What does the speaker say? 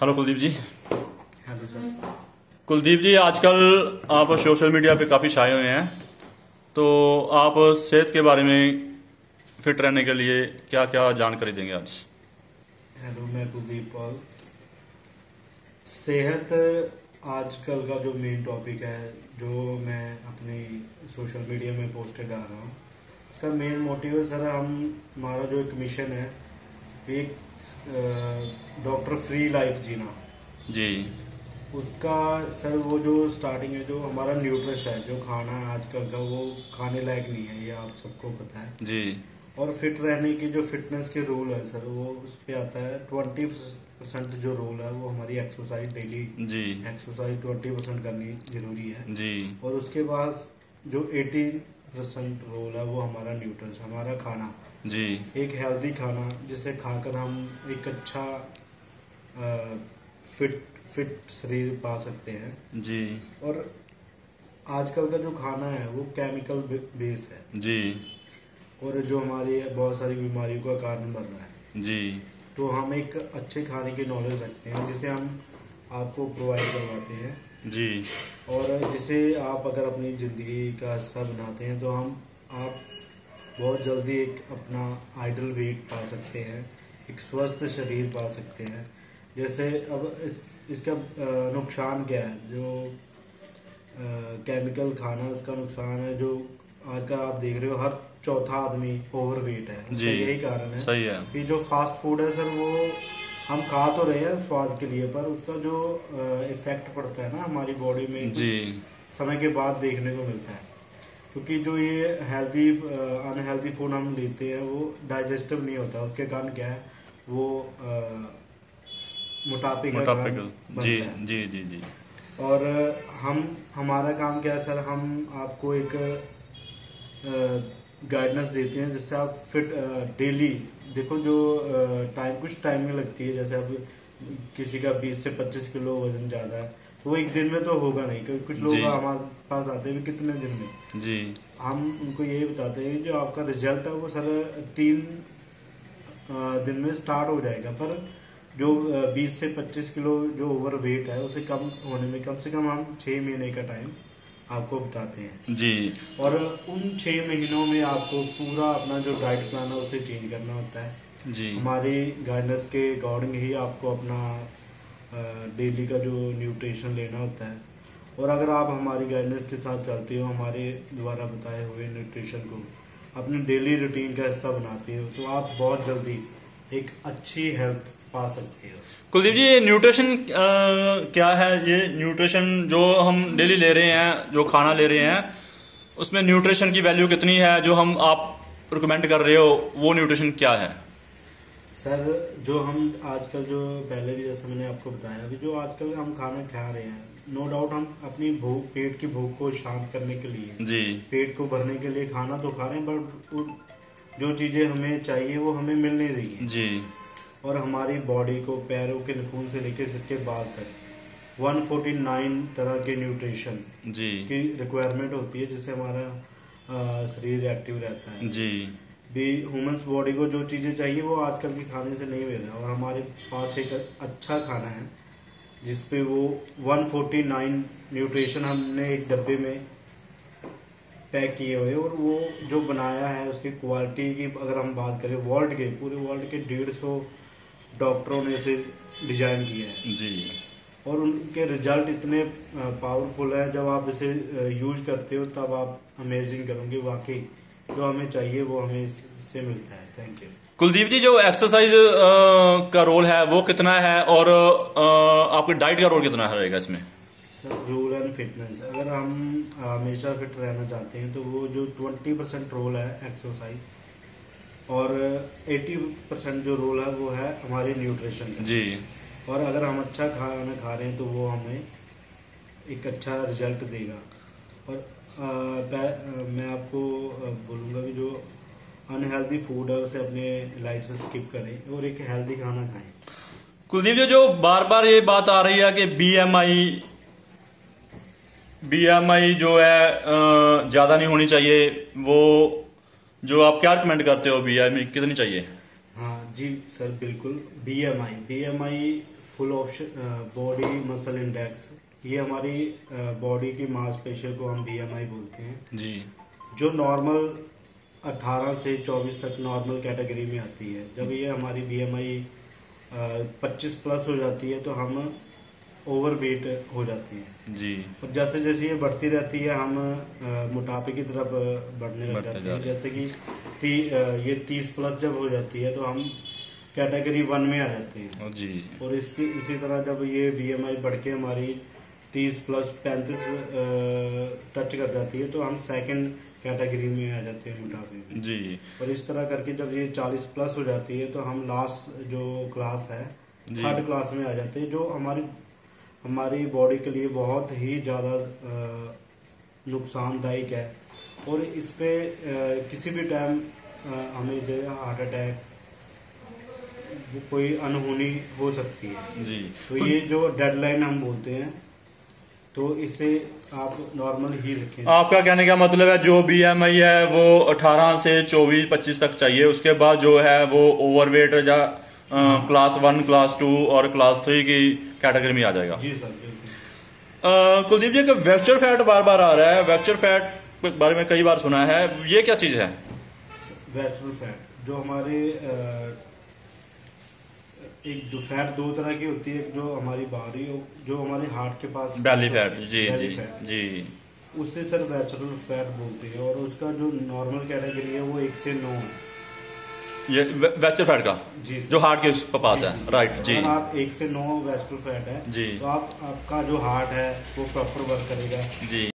Hello Kuldeep ji. Hello sir. Kuldeep ji, आजकल आप social media पे काफ़ी छाए हुए हैं, तो आप सेहत के बारे में फिट रहने के लिए क्या क्या जानकारी देंगे आज? हेलो, मैं कुलदीप पॉल। सेहत आजकल का जो मेन टॉपिक है, जो मैं अपनी सोशल मीडिया में पोस्टें डाल रहा हूँ, उसका मेन मोटिव है सर, हमारा जो एक मिशन है, एक डॉक्टर फ्री लाइफ जीना जी उसका सर, वो जो स्टार्टिंग है, जो हमारा न्यूट्रिश है, जो खाना है आजकल का, वो खाने लायक नहीं है, ये आप सबको पता है। जी और फिट रहने की जो फिटनेस के रूल है सर, वो उस पे आता है 20% जो रूल है, वो हमारी एक्सरसाइज, डेली जी एक्सरसाइज 20% करनी जरूरी है। जी और उसके बाद जो 80% रोल है, वो हमारा न्यूट्रिशन, हमारा खाना, जी एक हेल्दी खाना जिसे खाकर हम एक अच्छा फिट फिट शरीर पा सकते हैं। जी और आजकल का जो खाना है वो केमिकल बेस है, जी और जो हमारी बहुत सारी बीमारियों का कारण बन रहा है। जी तो हम एक अच्छे खाने की नॉलेज रखते हैं, जिसे हम आपको प्रोवाइड करवाते हैं, जी और जिसे आप अगर अपनी ज़िंदगी का हिस्सा बनाते हैं, तो आप बहुत जल्दी एक अपना आइडल वेट पा सकते हैं, एक स्वस्थ शरीर पा सकते हैं। जैसे अब इसका नुकसान क्या है, जो केमिकल खाना है उसका नुकसान है, जो आजकल आप देख रहे हो हर चौथा आदमी ओवरवेट है, उसका जी यही कारण है। सही है। कि जो फास्ट फूड है सर, वो हम खा तो रहे हैं स्वाद के लिए, पर उसका जो इफेक्ट पड़ता है ना हमारी बॉडी में, कुछ जी समय के बाद देखने को मिलता है। क्योंकि जो ये हेल्दी अनहेल्दी फूड हम लेते हैं, वो डाइजेस्टिव नहीं होता, उसके कारण क्या है, वो मोटापे का कारण बनता जी है। जी जी जी और हमारा काम क्या है सर, हम आपको एक गाइडेंस देते हैं, जिससे आप फिट डेली देखो, जो कुछ टाइमिंग लगती है। जैसे अब किसी का 20 से 25 किलो वजन ज़्यादा है, तो वो एक दिन में तो होगा नहीं, क्योंकि कुछ लोग जी हमारे पास आते हैं कितने दिन में। जी हम उनको यही बताते हैं, जो आपका रिजल्ट है वो सर 3 दिन में स्टार्ट हो जाएगा, पर जो 20 से 25 किलो जो ओवर वेट है, उसे कम होने में कम से कम हम 6 महीने का टाइम आपको बताते हैं। जी और उन 6 महीनों में आपको पूरा अपना जो डाइट प्लान है उसे चेंज करना होता है। जी हमारी गाइडेंस के अकॉर्डिंग ही आपको अपना डेली का जो न्यूट्रिशन लेना होता है। और अगर आप हमारी गाइडेंस के साथ चलते हो, हमारे द्वारा बताए हुए न्यूट्रिशन को अपने डेली रूटीन का हिस्सा बनाते हो, तो आप बहुत जल्दी एक अच्छी हेल्थ पा सकते हो। कुलदीप जी, ये न्यूट्रिशन क्या है? ये न्यूट्रिशन जो हम डेली ले रहे हैं, जो खाना ले रहे हैं, उसमें न्यूट्रिशन की वैल्यू कितनी है? जो आप रिकमेंड कर रहे हो, वो न्यूट्रिशन क्या है? सर, जो हम आजकल, जो पहले भी जैसे मैंने आपको बताया, अभी जो आजकल हम खाना खा रहे हैं, नो डाउट हम अपनी भूख, पेट की भूख को शांत करने के लिए, जी पेट को भरने के लिए खाना तो खा रहे हैं, बट जो चीज़ें हमें चाहिए वो हमें मिल नहीं रही है। जी और हमारी बॉडी को पैरों के नाखून से लेकर सिर के बाल तक 149 तरह के न्यूट्रिशन जी की रिक्वायरमेंट होती है, जिससे हमारा शरीर एक्टिव रहता है। जी भी ह्यूमंस बॉडी को जो चीज़ें चाहिए वो आजकल के खाने से नहीं मिल रहा, और हमारे पास एक अच्छा खाना है जिसपे वो 149 न्यूट्रिशन हमने एक डब्बे में पैक किए हुए, और वो जो बनाया है उसकी क्वालिटी की अगर हम बात करें, पूरे वर्ल्ड के 150 डॉक्टरों ने इसे डिजाइन किया है। जी और उनके रिजल्ट इतने पावरफुल है, जब आप इसे यूज करते हो तब आप अमेजिंग करोगे, वाकई जो हमें चाहिए वो हमें इससे मिलता है। Thank you. कुलदीप जी, जो एक्सरसाइज का रोल है वो कितना है, और आपकी डाइट का रोल कितना रहेगा इसमें? सर, रूल एंड फिटनेस, अगर हम हमेशा फिट रहना चाहते हैं, तो वो जो 20% रोल है एक्सरसाइज, और 80% जो रोल है वो है हमारे न्यूट्रिशन का। जी और अगर हम अच्छा खाना खा रहे हैं, तो वो हमें एक अच्छा रिजल्ट देगा। और मैं आपको बोलूँगा कि जो अनहेल्दी फूड है उसे अपने लाइफ से स्किप करें, और एक हेल्दी खाना खाएं। कुलदीप जी, जो बार बार ये बात आ रही है कि बीएमआई जो है ज्यादा नहीं होनी चाहिए, वो जो आप क्या रिकमेंड करते हो, बीएमआई कितनी चाहिए? हाँ, जी सर बिल्कुल। BMI full option body muscle index, ये हमारी बॉडी की मांसपेशियों को हम बीएमआई बोलते हैं जी। जो नॉर्मल 18 से 24 तक नॉर्मल कैटेगरी में आती है। जब ये हमारी बीएमआई 25 प्लस हो जाती है तो हम ओवरवेट हो जाती है जी। और जैसे जैसे ये बढ़ती रहती है हम मोटापे की तरफ बढ़ने लग जाते हैं। जैसे कि ये 30 प्लस जब हो जाती है तो हम कैटेगरी 1 में आ जाते हैं जी। और इसी तरह जब ये बीएमआई बढ़ के हमारी 30 प्लस 35 टच कर जाती है तो हम सेकंड कैटेगरी में आ जाते हैं मोटापे में जी। और इस तरह करके जब ये 40 प्लस हो जाती है तो हम लास्ट जो क्लास है थर्ड क्लास में आ जाते हैं, जो हमारी बॉडी के लिए बहुत ही ज़्यादा नुकसानदायक है और इस पे किसी भी टाइम हमें जो है हार्ट अटैक, कोई अनहोनी हो सकती है जी। तो ये जो डेडलाइन हम बोलते हैं तो इसे आप नॉर्मल ही रखें। आपका कहने का मतलब है जो बीएमआई है वो 18 से 24-25 तक चाहिए, उसके बाद जो है वो ओवरवेट या क्लास 1, क्लास 2 और क्लास 3 की कैटेगरी में आ जाएगा। जी सर बिल्कुल। कुलदीप जी का वेक्चर फैट बार बार आ रहा है, वेक्चर फैट के बारे में कई बार सुना है, ये क्या चीज है? वेक्चुअल फैट जो हमारे एक जो फैट दो तरह की होती है, जो हमारी बाहरी जो हमारे हार्ट के पास बेली फैट। जी जी जी। उससे सर वेक्चुअल फैट बोलते हैं और उसका जो नॉर्मल कैटेगरी है वो 1 से 9 है। ये वेक्चर फैट का जी जो हार्ट के पास है, राइट जी। अगर आप 1 से 9 वेक्चुअल फैट है जी तो आपका जो हार्ट है वो प्रॉपर वर्क करेगा जी।